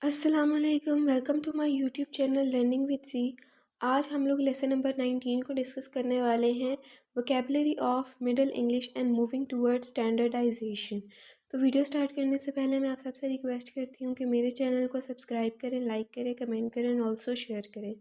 अस्सलामुअलैकुम, welcome to my YouTube channel learning with C. आज हम लोग लेसन नंबर 19 को डिस्कस करने वाले हैं, vocabulary of middle English and moving toward standardisation. तो वीडियो स्टार्ट करने से पहले मैं आप सबसे रिक्वेस्ट करती हूँ कि मेरे चैनल को सब्सक्राइब करें, लाइक करें, कमेंट करें और ऑल्सो शेयर करें।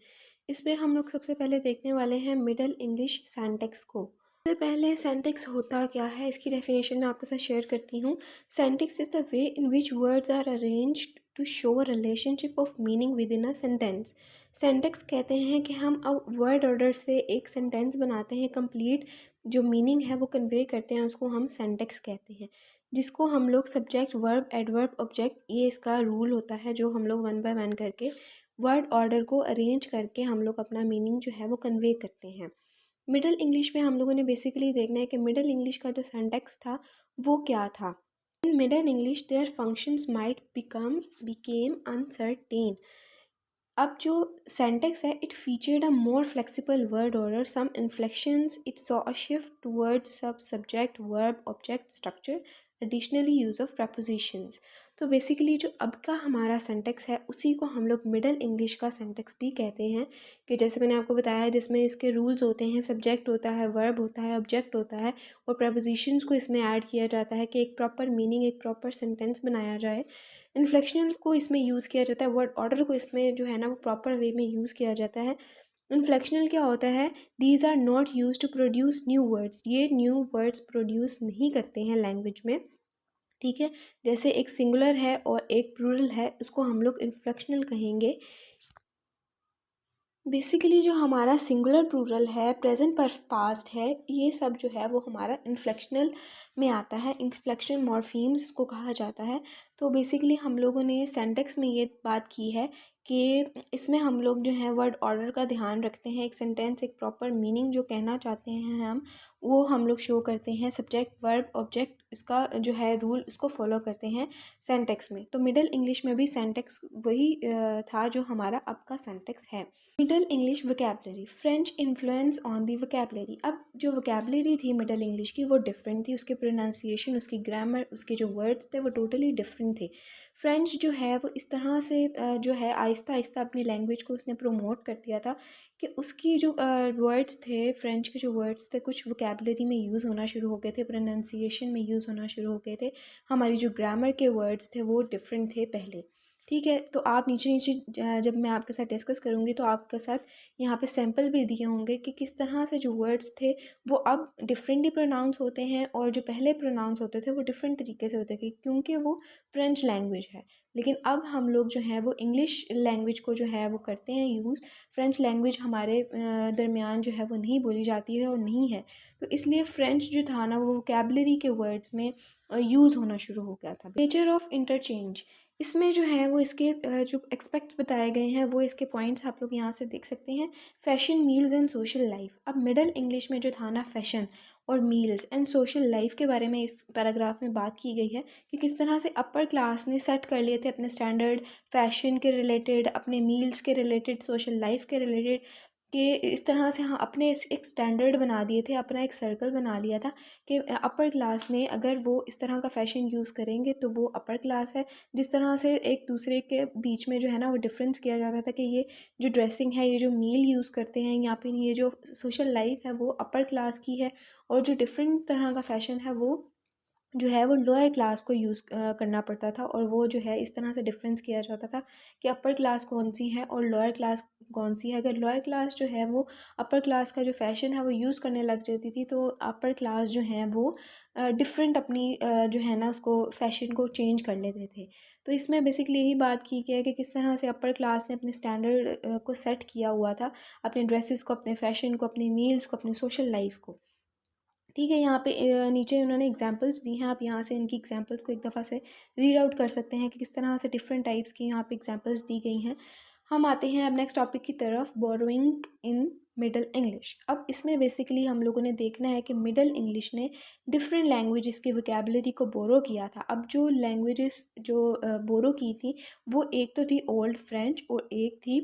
इसमें हम लोग सबसे पहले देखने वाले हैं मिडल इंग्लिश सेंटेक्स को। सबसे पहले सेंटेक्स होता क्या है, इसकी डेफिनेशन मैं आपके साथ शेयर करती हूँ। Syntax is the way in which words are arranged to show a relationship of meaning within a sentence. Syntax कहते हैं कि हम अब वर्ड ऑर्डर से एक सेंटेंस बनाते हैं, कंप्लीट जो मीनिंग है वो कन्वे करते हैं, उसको हम सेंटेक्स कहते हैं। जिसको हम लोग सब्जेक्ट, वर्ब, एडवर्ब, ऑब्जेक्ट, ये इसका रूल होता है जो हम लोग वन बाय वन करके वर्ड ऑर्डर को अरेंज करके हम लोग अपना मीनिंग जो है वो कन्वे करते हैं। मिडल इंग्लिश में हम लोगों ने बेसिकली देखना है कि मिडल इंग्लिश का जो सिंटैक्स था वो क्या था। In Middle English their functions might became uncertain. अब जो सिंटैक्स है, it featured a more flexible word order, some inflections, it saw a shift towards sub subject, verb, object structure, additionally use of prepositions. तो basically जो अब का हमारा सेंटेक्स है उसी को हम लोग मिडल इंग्लिश का सेंटेक्स भी कहते हैं। कि जैसे मैंने आपको बताया, जिसमें इसके रूल्स होते हैं, सब्जेक्ट होता है, वर्ब होता है, ऑब्जेक्ट होता है और प्रपोजिशंस को इसमें ऐड किया जाता है कि एक प्रॉपर मीनिंग, एक प्रॉपर सेंटेंस बनाया जाए। इन्फ्लेक्शनल को इसमें यूज़ किया जाता है, वर्ड ऑर्डर को इसमें जो है ना वो प्रॉपर वे में यूज़ किया जाता है। इन्फ्लेक्शनल क्या होता है? These are not use to produce new words, ये न्यू वर्ड्स प्रोड्यूस नहीं करते हैं लैंग्वेज में। ठीक है, जैसे एक सिंगुलर है और एक प्लूरल है, उसको हम लोग इन्फ्लेक्शनल कहेंगे। बेसिकली जो हमारा सिंगुलर प्लूरल है, प्रेजेंट पर पास्ट है, ये सब जो है वो हमारा इन्फ्लेक्शनल में आता है। इन्फ्लेक्शन मॉर्फीम्स इसको कहा जाता है। तो बेसिकली हम लोगों ने सेंटेक्स में ये बात की है कि इसमें हम लोग जो है वर्ड ऑर्डर का ध्यान रखते हैं। एक सेंटेंस, एक प्रॉपर मीनिंग जो कहना चाहते हैं वो हम लोग शो करते हैं। सब्जेक्ट, वर्ब, ऑब्जेक्ट, इसका जो है रूल, उसको फॉलो करते हैं सेंटेक्स में। तो मिडल इंग्लिश में भी सेंटेक्स वही था जो हमारा अब का सेंटेक्स है। Middle English vocabulary, French influence on the vocabulary. अब जो वोकेबलरी थी मिडल इंग्लिश की वो डिफरेंट थी, उसकी प्रोनाउंसिएशन, उसकी ग्रामर, उसके जो वर्ड्स थे वो टोटली डिफरेंट थे। फ्रेंच जो है वो इस तरह से जो है आहिस्ता आहिस्ता अपनी लैंग्वेज को उसने प्रमोट कर दिया था कि उसकी जो वर्ड्स थे, फ्रेंच के जो वर्ड्स थे, कुछ वोकेबलरी में यूज़ होना शुरू हो गए थे, प्रोनाउंसिएशन में यूज़ होना शुरू हो गए थे। हमारी जो ग्रामर के वर्ड्स थे वो डिफरेंट थे पहले। ठीक है, तो आप नीचे नीचे जब मैं आपके साथ डिस्कस करूँगी तो आपके साथ यहाँ पे सैम्पल भी दिए होंगे कि किस तरह से जो वर्ड्स थे वो अब डिफरेंटली प्रोनाउंस होते हैं और जो पहले प्रोनाउंस होते थे वो डिफरेंट तरीके से होते थे, क्योंकि वो फ्रेंच लैंग्वेज है। लेकिन अब हम लोग जो है वो इंग्लिश लैंग्वेज को जो है वो करते हैं यूज़। फ्रेंच लैंग्वेज हमारे दरमियान जो है वो नहीं बोली जाती है और नहीं है, तो इसलिए फ्रेंच जो था ना वो वोकेबलरी के वर्ड्स में यूज़ होना शुरू हो गया था। नेचर ऑफ इंटरचेंज, इसमें जो है वो इसके जो एक्सपेक्ट्स बताए गए हैं वो इसके पॉइंट्स आप लोग यहाँ से देख सकते हैं। Fashion, meals and social life. अब मिडल इंग्लिश में जो था ना फैशन और मील्स एंड सोशल लाइफ के बारे में इस पैराग्राफ में बात की गई है कि किस तरह से अपर क्लास ने सेट कर लिए थे अपने स्टैंडर्ड, फैशन के रिलेटेड, अपने मील्स के रिलेटेड, सोशल लाइफ के रिलेटेड, कि इस तरह से हाँ अपने एक स्टैंडर्ड बना दिए थे, अपना एक सर्कल बना लिया था कि अपर क्लास ने अगर वो इस तरह का फ़ैशन यूज़ करेंगे तो वो अपर क्लास है। जिस तरह से एक दूसरे के बीच में जो है ना वो डिफरेंस किया जाता था कि ये जो ड्रेसिंग है, ये जो मील यूज़ करते हैं या फिर ये जो सोशल लाइफ है वो अपर क्लास की है, और जो डिफरेंट तरह का फ़ैशन है वो जो है वो लोअर क्लास को यूज़ करना पड़ता था। और वो जो है इस तरह से डिफरेंस किया जाता था कि अपर क्लास कौन सी है और लोअर क्लास कौन सी है। अगर लोअर क्लास जो है वो अपर क्लास का जो फैशन है वो यूज़ करने लग जाती थी तो अपर क्लास जो है वो डिफरेंट अपनी जो है ना उसको फैशन को चेंज कर लेते थे। तो इसमें बेसिकली यही बात की गई है कि किस तरह से अपर क्लास ने अपने स्टैंडर्ड को सेट किया हुआ था, अपने ड्रेसेस को, अपने फैशन को, अपने मील्स को, अपनी सोशल लाइफ को। ठीक है, यहाँ पे नीचे उन्होंने एग्जांपल्स दी हैं, आप यहाँ से इनकी एग्जांपल्स को एक दफ़ा से रीड आउट कर सकते हैं कि किस तरह से डिफरेंट टाइप्स की यहाँ पे एग्जांपल्स दी गई हैं। हम आते हैं अब नेक्स्ट टॉपिक की तरफ, बोरोइंग इन मिडल इंग्लिश। अब इसमें बेसिकली हम लोगों ने देखना है कि मिडल इंग्लिश ने डिफरेंट लैंग्वेजेस की वोकेबलरी को बोरो किया था। अब जो लैंग्वेजेस जो बोरो की थी वो एक तो थी ओल्ड फ्रेंच और एक थी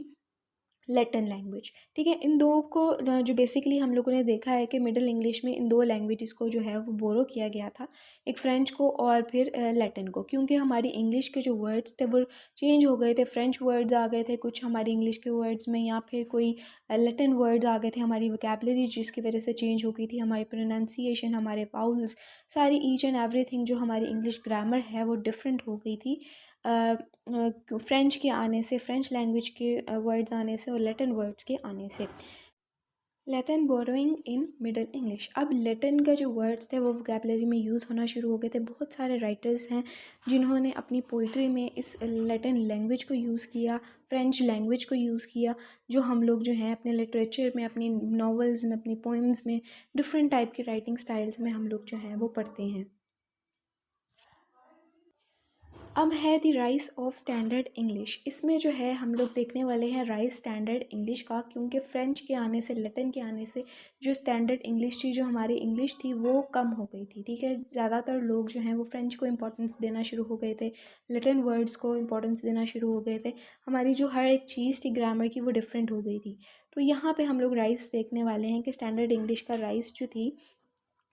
लैटिन लैंग्वेज। ठीक है, इन दो को जो बेसिकली हम लोगों ने देखा है कि मिडिल इंग्लिश में इन दो लैंग्वेजेस को जो है वो बोरो किया गया था, एक फ़्रेंच को और फिर लैटिन को, क्योंकि हमारी इंग्लिश के जो वर्ड्स थे वो चेंज हो गए थे, फ्रेंच वर्ड्स आ गए थे कुछ हमारी इंग्लिश के वर्ड्स में, या फिर कोई लैटिन वर्ड्स आ गए थे, हमारी वोकैबलरी जिसकी वजह से चेंज हो गई थी, हमारी प्रोनाउंसिएशन, हमारे वाउल्स, सारी ईच एंड एवरीथिंग जो हमारी इंग्लिश ग्रामर है वो डिफरेंट हो गई थी फ़्रेंच के आने से, फ़्रेंच लैंग्वेज के वर्ड्स आने से और लैटिन वर्ड्स के आने से। लैटिन बोरोइंग इन मिडल इंग्लिश। अब लैटिन का जो वर्ड्स थे वो वोकैबलरी में यूज़ होना शुरू हो गए थे। बहुत सारे राइटर्स हैं जिन्होंने अपनी पोइट्री में इस लैटिन लैंग्वेज को यूज़ किया, फ़्रेंच लैंग्वेज को यूज़ किया, जो हम लोग जो हैं अपने लिटरेचर में, अपनी नॉवेल्स में, अपनी पोइम्स में, डिफरेंट टाइप की राइटिंग स्टाइल्स में हम लोग जो हैं वो पढ़ते हैं। अब है दी राइज ऑफ स्टैंडर्ड इंग्लिश। इसमें जो है हम लोग देखने वाले हैं राइज स्टैंडर्ड इंग्लिश का, क्योंकि फ़्रेंच के आने से, लैटिन के आने से जो स्टैंडर्ड इंग्लिश थी, जो हमारी इंग्लिश थी वो कम हो गई थी। ठीक है, ज़्यादातर लोग जो हैं वो फ़्रेंच को इम्पोर्टेंस देना शुरू हो गए थे, लैटिन वर्ड्स को इम्पोर्टेंस देना शुरू हो गए थे, हमारी जो हर एक चीज़ थी ग्रामर की वो डिफरेंट हो गई थी। तो यहाँ पर हम लोग राइज देखने वाले हैं कि स्टैंडर्ड इंग्लिश का राइज जो थी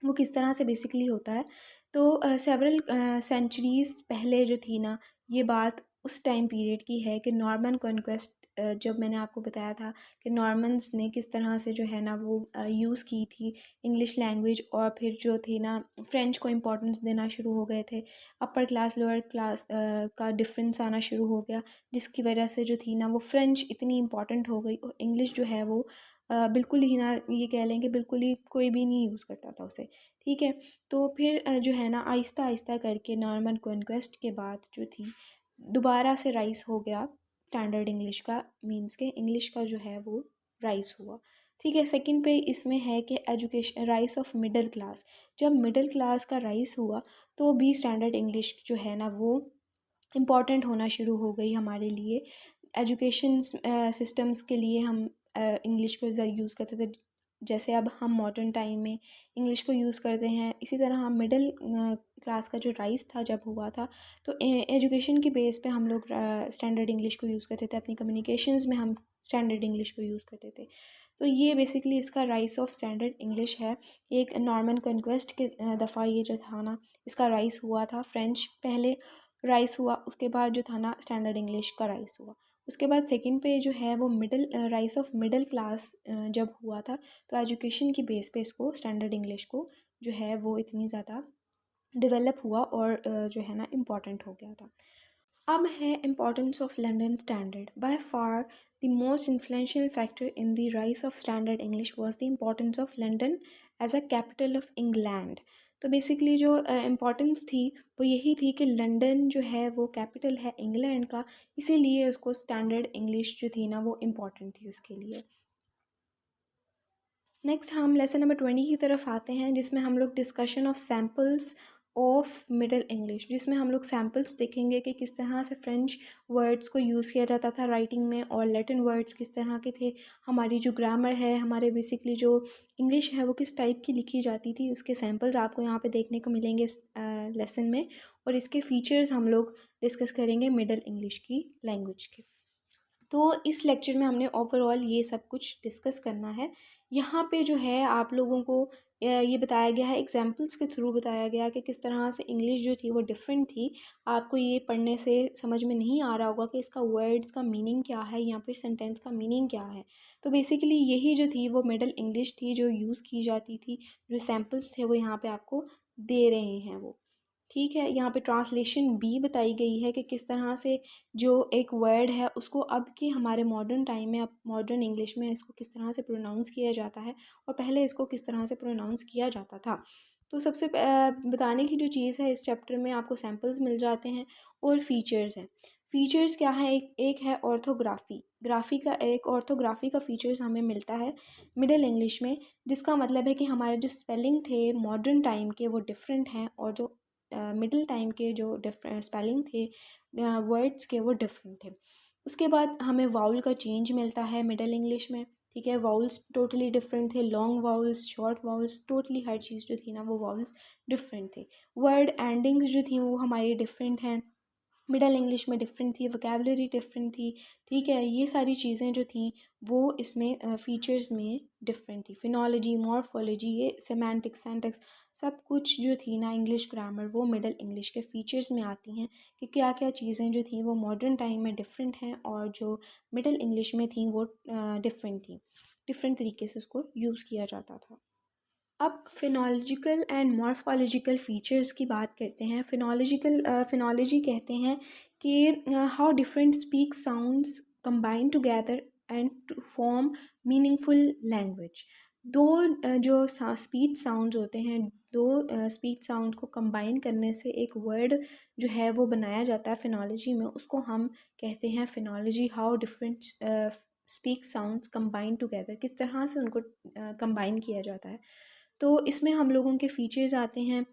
वो किस तरह से बेसिकली होता है। तो सेवरल सेंचुरीज़ पहले जो थी ना, ये बात उस टाइम पीरियड की है कि नॉर्मन कॉन्क्वेस्ट, जब मैंने आपको बताया था कि नॉर्मन्स ने किस तरह से जो है ना वो यूज़ की थी इंग्लिश लैंग्वेज, और फिर जो थी ना फ्रेंच को इम्पोर्टेंस देना शुरू हो गए थे, अपर क्लास लोअर क्लास का डिफरेंस आना शुरू हो गया, जिसकी वजह से जो थी ना वो फ्रेंच इतनी इम्पॉर्टेंट हो गई और इंग्लिश जो है वो बिल्कुल ही ना, ये कह लें कि बिल्कुल ही कोई भी नहीं यूज़ करता था उसे। ठीक है, तो फिर जो है ना आहिस्ता आहिस्ता करके नॉर्मन कॉन्क्वेस्ट के बाद जो थी दोबारा से राइज हो गया स्टैंडर्ड इंग्लिश का, मींस के इंग्लिश का जो है वो राइज हुआ। ठीक है, सेकंड पे इसमें है कि education, rise of middle class. जब मिडिल क्लास का राइज हुआ तो भी स्टैंडर्ड इंग्लिश जो है ना वो इम्पॉर्टेंट होना शुरू हो गई हमारे लिए। एजुकेशन सिस्टम्स के लिए हम इंग्लिश को यूज़ करते थे, जैसे अब हम मॉडर्न टाइम में इंग्लिश को यूज़ करते हैं, इसी तरह हम मिडिल क्लास का जो राइज था जब हुआ था, तो एजुकेशन की बेस पे हम लोग स्टैंडर्ड इंग्लिश को यूज़ करते थे, अपनी कम्युनिकेशंस में हम स्टैंडर्ड इंग्लिश को यूज़ करते थे। तो ये बेसिकली इसका राइज ऑफ स्टैंडर्ड इंग्लिश है। एक नॉर्मन कॉन्क्वेस्ट के दफ़ा ये जो था ना इसका राइज हुआ था, फ्रेंच पहले राइज हुआ, उसके बाद जो था ना स्टैंडर्ड इंग्लिश का राइज हुआ। उसके बाद सेकंड पे जो है वो middle rise of middle class जब हुआ था, तो एजुकेशन की बेस पे इसको स्टैंडर्ड इंग्लिश को जो है वो इतनी ज़्यादा डेवलप हुआ और जो है ना इम्पॉर्टेंट हो गया था। अब है importance of London standard. By far the most influential factor in the rise of standard English was the importance of London as a capital of England. तो बेसिकली जो इम्पॉर्टेंस थी वो यही थी कि लंदन जो है वो कैपिटल है इंग्लैंड का, इसीलिए उसको स्टैंडर्ड इंग्लिश जो थी ना वो इम्पॉर्टेंट थी उसके लिए। नेक्स्ट हम लेसन नंबर 20 की तरफ आते हैं, जिसमें हम लोग discussion of samples of middle English, जिसमें हम लोग सैम्पल्स देखेंगे कि किस तरह से फ्रेंच वर्ड्स को यूज़ किया जाता था राइटिंग में, और लैटिन वर्ड्स किस तरह के थे, हमारी जो ग्रामर है, हमारे बेसिकली जो इंग्लिश है वो किस टाइप की लिखी जाती थी, उसके सैम्पल्स आपको यहाँ पे देखने को मिलेंगे इस लेसन में, और इसके फीचर्स हम लोग डिस्कस करेंगे मिडिल इंग्लिश की लैंग्वेज के। तो इस लेक्चर में हमने ओवरऑल ये सब कुछ डिस्कस करना है। यहाँ पे जो है आप लोगों को ये बताया गया है, एग्जांपल्स के थ्रू बताया गया कि किस तरह से इंग्लिश जो थी वो डिफरेंट थी। आपको ये पढ़ने से समझ में नहीं आ रहा होगा कि इसका वर्ड्स का मीनिंग क्या है या फिर सेंटेंस का मीनिंग क्या है। तो बेसिकली यही जो थी वो मिडिल इंग्लिश थी जो यूज़ की जाती थी, जो सैम्पल्स थे वो यहाँ पे आपको दे रहे हैं वो। ठीक है, यहाँ पे ट्रांसलेशन भी बताई गई है कि किस तरह से जो एक वर्ड है उसको अब के हमारे मॉडर्न टाइम में, अब मॉडर्न इंग्लिश में इसको किस तरह से प्रोनाउंस किया जाता है और पहले इसको किस तरह से प्रोनाउंस किया जाता था। तो सबसे बताने की जो चीज़ है इस चैप्टर में, आपको सैम्पल्स मिल जाते हैं और फीचर्स हैं। फीचर्स क्या है, एक है ऑर्थोग्राफी, ग्राफी का एक ऑर्थोग्राफी का फीचर्स हमें मिलता है मिडिल इंग्लिश में, जिसका मतलब है कि हमारे जो स्पेलिंग थे मॉडर्न टाइम के वो डिफरेंट हैं, और जो मिडिल टाइम के जो डिफरेंट स्पेलिंग थे वर्ड्स के वो डिफरेंट थे। उसके बाद हमें वाउल का चेंज मिलता है मिडिल इंग्लिश में। ठीक है, वाउल्स टोटली डिफरेंट थे, long vowels, short vowels, totally हर चीज़ जो थी ना वो वाउल्स डिफरेंट थे। वर्ड एंडिंग्स जो थी वो हमारी डिफरेंट हैं। मिडल इंग्लिश में डिफरेंट थी, वोकेबलरी डिफरेंट थी, ठीक है। ये सारी चीज़ें जो थी वो इसमें फ़ीचर्स में डिफरेंट थी। फिनोलॉजी, मॉर्फोलॉजी, ये सेमांटिक्स, सिंटैक्स, सब कुछ जो थी ना इंग्लिश ग्रामर, वो मिडल इंग्लिश के फ़ीचर्स में आती हैं कि क्या क्या चीज़ें जो थी वो मॉडर्न टाइम में डिफरेंट हैं और जो मिडल इंग्लिश में थी वो डिफरेंट थी, डिफरेंट तरीके से उसको यूज़ किया जाता था। अब फिनोलॉजिकल एंड मॉर्फोलॉजिकल फ़ीचर्स की बात करते हैं। फिनोलॉजी कहते हैं कि how different speak sounds combine together and to form meaningful language. दो जो स्पीच साउंड्स होते हैं, दो स्पीच साउंड को कंबाइन करने से एक वर्ड जो है वो बनाया जाता है फिनोलॉजी में, उसको हम कहते हैं phonology. How different speak sounds combine together, किस तरह से उनको कंबाइन किया जाता है। तो इसमें हम लोगों के फीचर्स आते हैं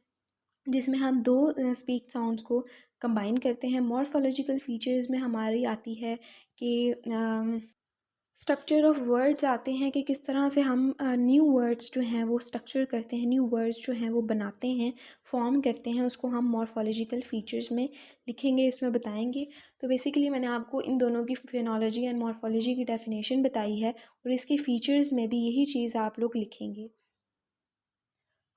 जिसमें हम दो स्पीच साउंड्स को कंबाइन करते हैं। मॉर्फोलॉजिकल फीचर्स में हमारी आती है कि स्ट्रक्चर ऑफ वर्ड्स आते हैं कि किस तरह से हम न्यू वर्ड्स जो हैं वो स्ट्रक्चर करते हैं, न्यू वर्ड्स जो हैं वो बनाते हैं, फॉर्म करते हैं, उसको हम मॉर्फोलॉजिकल फीचर्स में लिखेंगे, इसमें बताएंगे। तो बेसिकली मैंने आपको इन दोनों की फिनोलॉजी एंड मॉर्फोलॉजी की डेफिनेशन बताई है और इसके फीचर्स में भी यही चीज़ आप लोग लिखेंगे।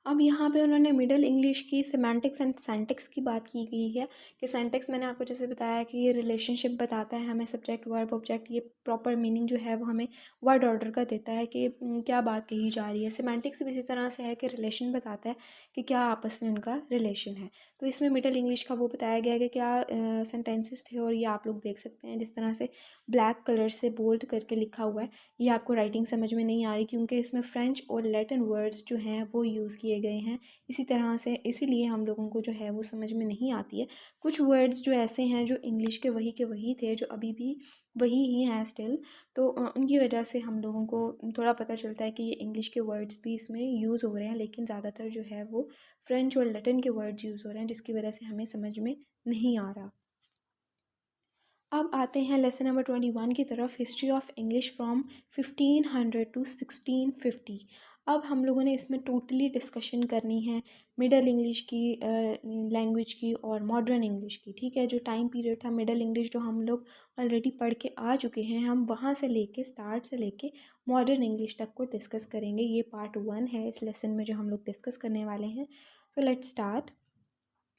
अब यहाँ पे उन्होंने मिडल इंग्लिश की सेमांटिक्स एंड सिंटैक्स की बात की गई है कि सिंटैक्स मैंने आपको जैसे बताया कि ये रिलेशनशिप बताता है हमें, सब्जेक्ट वर्ब ऑब्जेक्ट, ये प्रॉपर मीनिंग जो है वो हमें वर्ड ऑर्डर का देता है कि क्या बात कही जा रही है। सेमांटिक्स भी इसी तरह से है कि रिलेशन बताता है कि क्या आपस में उनका रिलेशन है। तो इसमें मिडल इंग्लिश का वो बताया गया है कि क्या सेंटेंसेस थे, और ये आप लोग देख सकते हैं जिस तरह से ब्लैक कलर से बोल्ड करके लिखा हुआ है। ये आपको राइटिंग समझ में नहीं आ रही क्योंकि इसमें फ्रेंच और लैटिन वर्ड्स जो हैं वो यूज़ किए गए हैं। इसी तरह से इसीलिए हम लोगों को जो है वो समझ में नहीं आती है। कुछ वर्ड्स जो ऐसे हैं जो इंग्लिश के वही थे, जो अभी भी वही ही हैं स्टिल, तो उनकी वजह से हम लोगों को थोड़ा पता चलता है कि ये इंग्लिश के वर्ड्स भी इसमें यूज़ हो रहे हैं, लेकिन ज़्यादातर जो है वो फ्रेंच और लैटिन के वर्ड्स यूज़ हो रहे हैं, जिसकी वजह से हमें समझ में नहीं आ रहा। अब आते हैं लेसन नंबर 21 की तरफ, history of English from 1500 to 1650। अब हम लोगों ने इसमें टोटली डिस्कशन करनी है मिडल इंग्लिश की लैंग्वेज की और मॉडर्न इंग्लिश की, ठीक है। जो टाइम पीरियड था मिडल इंग्लिश जो हम लोग ऑलरेडी पढ़ के आ चुके हैं, हम वहाँ से लेके स्टार्ट से लेके मॉडर्न इंग्लिश तक को डिस्कस करेंगे। ये पार्ट 1 है इस लेसन में जो हम लोग डिस्कस करने वाले हैं। तो लेट्स स्टार्ट।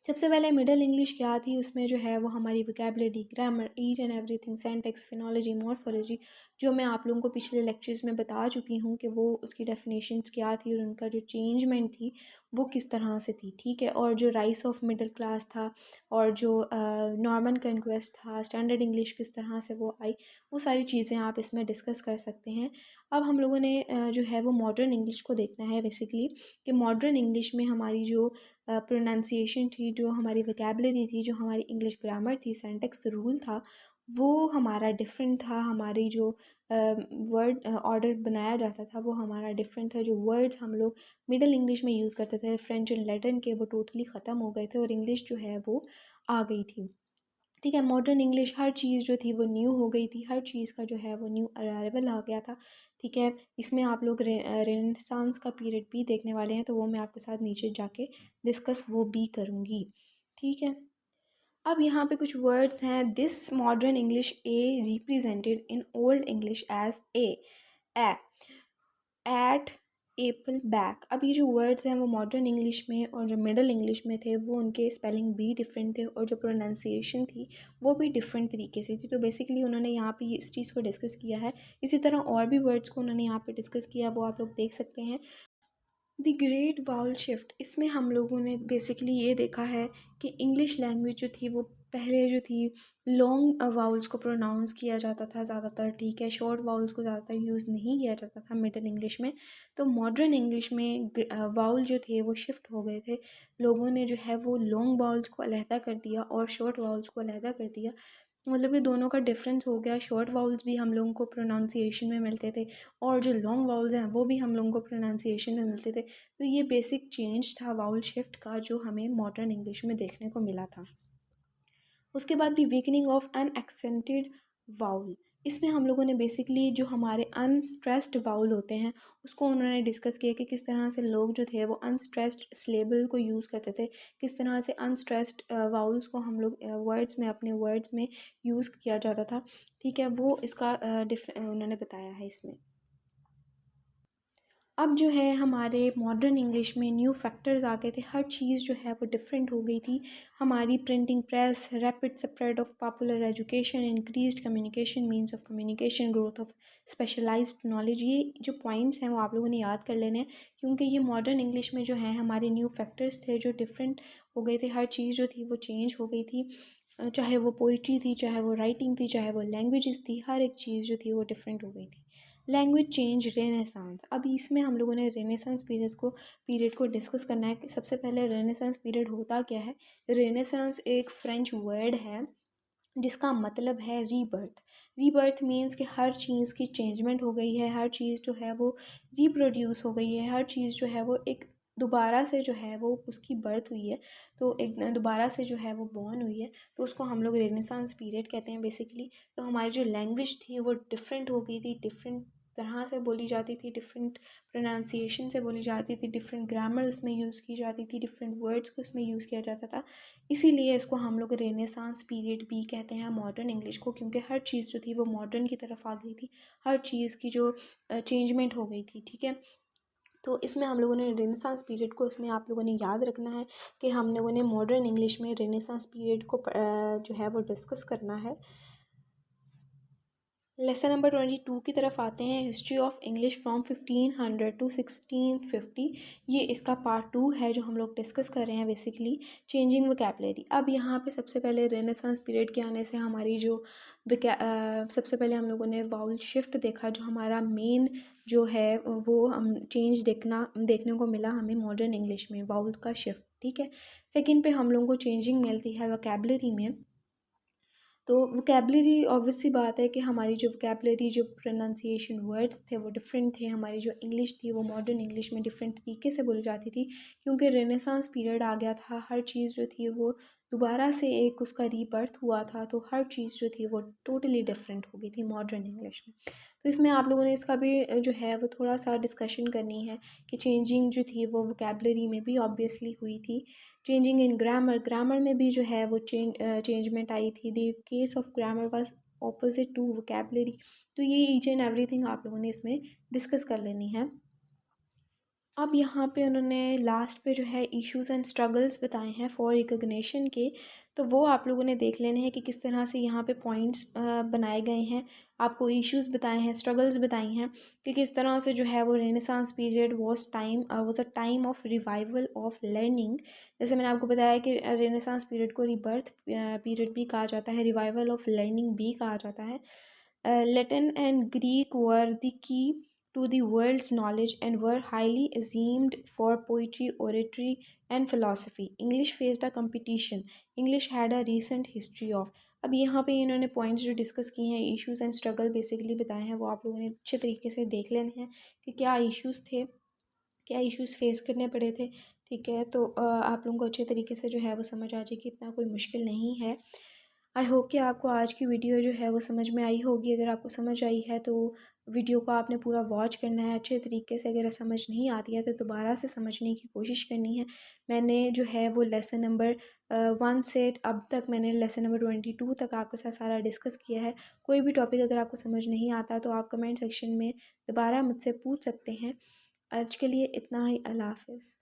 सबसे पहले मिडल इंग्लिश क्या थी, उसमें जो है वो हमारी vocabulary, grammar, each and everything, syntax, phonology, morphology, जो मैं आप लोगों को पिछले लेक्चर्स में बता चुकी हूँ कि वो उसकी डेफिनेशंस क्या थी और उनका जो चेंजमेंट थी वो किस तरह से थी, ठीक है। और जो राइस ऑफ मिडिल क्लास था और जो नॉर्मन कंक्वेस्ट था, स्टैंडर्ड इंग्लिश किस तरह से वो आई, वो सारी चीज़ें आप इसमें डिस्कस कर सकते हैं। अब हम लोगों ने जो है वो मॉडर्न इंग्लिश को देखना है बेसिकली, कि मॉडर्न इंग्लिश में हमारी जो प्रोनाउंसिएशन थी, जो हमारी वोकेबलरी थी, जो हमारी इंग्लिश ग्रामर थी, सिंटैक्स रूल था, वो हमारा डिफरेंट था। हमारी जो वर्ड ऑर्डर बनाया जाता था वो हमारा डिफरेंट था। जो वर्ड्स हम लोग मिडल इंग्लिश में यूज़ करते थे फ्रेंच और लैटिन के, वो टोटली ख़त्म हो गए थे और इंग्लिश जो है वो आ गई थी, ठीक है। मॉडर्न इंग्लिश हर चीज़ जो थी वो न्यू हो गई थी, हर चीज़ का जो है वो न्यू अराइवल आ गया था, ठीक है। इसमें आप लोग रेनेसांस का पीरियड भी देखने वाले हैं, तो वो मैं आपके साथ नीचे जाके डिस्कस वो भी करूँगी, ठीक है। अब यहाँ पे कुछ वर्ड्स हैं। This modern English a represented in old English as a at, apple, back. अब ये जो वर्ड्स हैं वो मॉडर्न इंग्लिश में और जो मिडल इंग्लिश में थे वो उनके स्पेलिंग भी डिफरेंट थे और जो प्रोनाउंसिएशन थी वो भी डिफरेंट तरीके से थी। तो बेसिकली उन्होंने यहाँ पे इस चीज़ को डिस्कस किया है। इसी तरह और भी वर्ड्स को उन्होंने यहाँ पे डिस्कस किया, वो आप लोग देख सकते हैं। द ग्रेट वाउल शिफ्ट, इसमें हम लोगों ने बेसिकली ये देखा है कि इंग्लिश लैंग्वेज जो थी वो पहले जो थी लॉन्ग वाउल्स को प्रोनाउंस किया जाता था ज़्यादातर, ठीक है। शॉर्ट वाउल्स को ज़्यादातर यूज़ नहीं किया जाता था मिडल इंग्लिश में। तो मॉडर्न इंग्लिश में वाउल जो थे वो शिफ्ट हो गए थे। लोगों ने जो है वो लॉन्ग वाउल्स को अलहदा कर दिया और शॉर्ट वाउल्स को अलहदा कर दिया, मतलब कि दोनों का डिफरेंस हो गया। शॉर्ट वाउल्स भी हम लोगों को प्रोनाउंसिएशन में मिलते थे और जो लॉन्ग वाउल्स हैं वो भी हम लोगों को प्रोनाउंसिएशन में मिलते थे। तो ये बेसिक चेंज था वाउल शिफ्ट का जो हमें मॉडर्न इंग्लिश में देखने को मिला था। उसके बाद the weakening of an accented vowel, इसमें हम लोगों ने बेसिकली जो हमारे अनस्ट्रेस्ड वाउल होते हैं उसको उन्होंने डिस्कस किया कि किस तरह से लोग जो थे वो अनस्ट्रेस्ड सिलेबल को यूज़ करते थे, किस तरह से अनस्ट्रेस्ड वाउल्स को हम लोग वर्ड्स में अपने वर्ड्स में यूज़ किया जाता था। ठीक है, वो इसका उन्होंने बताया है इसमें। अब जो है हमारे मॉडर्न इंग्लिश में न्यू फैक्टर्स आ गए थे, हर चीज़ जो है वो डिफरेंट हो गई थी। हमारी printing press, rapid spread of popular education, increased communication means of communication, growth of specialised knowledge, ये जो पॉइंट्स हैं वो आप लोगों ने याद कर लेने हैं, क्योंकि ये मॉडर्न इंग्लिश में जो है हमारे न्यू फैक्टर्स थे जो डिफरेंट हो गए थे। हर चीज़ जो थी वो चेंज हो गई थी, चाहे वो पोइट्री थी, चाहे वो राइटिंग थी, चाहे वो लैंग्वेजेस थी, हर एक चीज़ जो थी वो डिफरेंट हो गई थी। Language change, renaissance. अब इसमें हम लोगों ने रेनेसांस पीरियड को डिस्कस करना है कि सबसे पहले रेनेसांस पीरियड होता क्या है। रेनेसांस एक फ्रेंच वर्ड है जिसका मतलब है रीबर्थ। रीबर्थ मीन्स कि हर चीज़ की चेंजमेंट हो गई है, हर चीज़ जो है वो रिप्रोड्यूस हो गई है, हर चीज़ जो है वो एक दोबारा से जो है वो उसकी बर्थ हुई है, तो एक दोबारा से जो है वो बॉर्न हुई है, तो उसको हम लोग रेनेसांस पीरियड कहते हैं बेसिकली। तो हमारी जो लैंग्वेज थी वो डिफरेंट हो गई थी, डिफरेंट तरह से बोली जाती थी, डिफरेंट प्रोनाउंसिएशन से बोली जाती थी, डिफरेंट ग्रामर उसमें यूज़ की जाती थी, डिफरेंट वर्ड्स को उसमें यूज़ किया जाता था। इसीलिए इसको हम लोग रेनेसांस पीरियड भी कहते हैं मॉडर्न इंग्लिश को, क्योंकि हर चीज़ जो थी वो मॉडर्न की तरफ आ गई थी, हर चीज़ की जो चेंजमेंट हो गई थी। ठीक है, तो इसमें हम लोगों ने रेनेसांस पीरियड को इसमें आप लोगों ने याद रखना है कि हम लोगों ने मॉडर्न इंग्लिश में रेनेसांस पीरियड को जो है वो डिस्कस करना है। लेसन नंबर 22 की तरफ आते हैं, history of English from 1500 to 1650। ये इसका पार्ट 2 है जो हम लोग डिस्कस कर रहे हैं बेसिकली। Changing vocabulary. अब यहाँ पे सबसे पहले रेनेसांस पीरियड के आने से हमारी जो सबसे पहले हम लोगों ने वाउल शिफ्ट देखा, जो हमारा मेन जो है वो हम चेंज देखने को मिला हमें मॉडर्न इंग्लिश में, वाउल का शिफ्ट। ठीक है, सेकेंड पे हम लोगों को चेंजिंग मिलती है वोकैबलरी में। तो वोकेबलरी ऑब्वियस सी बात है कि हमारी जो वोकेबलरी, जो प्रोनाउंसिएशन वर्ड्स थे वो डिफरेंट थे, हमारी जो इंग्लिश थी वो मॉडर्न इंग्लिश में डिफरेंट तरीके से बोली जाती थी, क्योंकि रेनेसांस पीरियड आ गया था। हर चीज़ जो थी वो दोबारा से एक उसका रीबर्थ हुआ था, तो हर चीज़ जो थी वो टोटली डिफरेंट हो गई थी मॉडर्न इंग्लिश में। तो इसमें आप लोगों ने इसका भी जो है वो थोड़ा सा डिस्कशन करनी है कि चेंजिंग जो थी वो वोकेबलरी में भी ऑब्वियसली हुई थी। चेंजिंग इन ग्रामर, ग्रामर में भी जो है वो चेंजमेंट आई थी। The case of grammar was opposite to vocabulary. तो ये ईच एंड एवरीथिंग आप लोगों ने इसमें डिस्कस कर लेनी है। अब यहाँ पे उन्होंने लास्ट पे जो है इश्यूज एंड स्ट्रगल्स बताए हैं फॉर रिकॉग्निशन के, तो वो आप लोगों ने देख लेने हैं कि किस तरह से यहाँ पे पॉइंट्स बनाए गए हैं। आपको इश्यूज बताए हैं, स्ट्रगल्स बताई हैं कि किस तरह से जो है वो renaissance period was a time of revival of learning. जैसे मैंने आपको बताया कि रेनेसांस पीरियड को रिबर्थ पीरियड भी कहा जाता है, रिवाइवल ऑफ लर्निंग भी कहा जाता है। Latin and Greek were the key to the world's knowledge and were highly esteemed for poetry, oratory, and philosophy. English faced a competition. English had a recent history of. अब यहाँ पे इन्होंने points जो discuss किए हैं, issues and struggle basically बताए हैं, वो आप लोगों ने अच्छे तरीके से देख लेने हैं कि क्या इश्यूज थे, क्या इश्यूज फेस करने पड़े थे। ठीक है, तो आप लोगों को अच्छे तरीके से जो है वो समझ आ जाएगी, इतना कोई मुश्किल नहीं है। आई होप कि आपको आज की वीडियो जो है वो समझ में आई होगी। अगर आपको समझ आई है तो वीडियो को आपने पूरा वॉच करना है अच्छे तरीके से। अगर समझ नहीं आती है तो दोबारा से समझने की कोशिश करनी है। मैंने जो है वो लेसन नंबर 1 से अब तक मैंने लेसन नंबर 22 तक आपके साथ सारा डिस्कस किया है। कोई भी टॉपिक अगर आपको समझ नहीं आता तो आप कमेंट सेक्शन में दोबारा मुझसे पूछ सकते हैं। आज के लिए इतना ही। अल्लाह हाफ़िज़।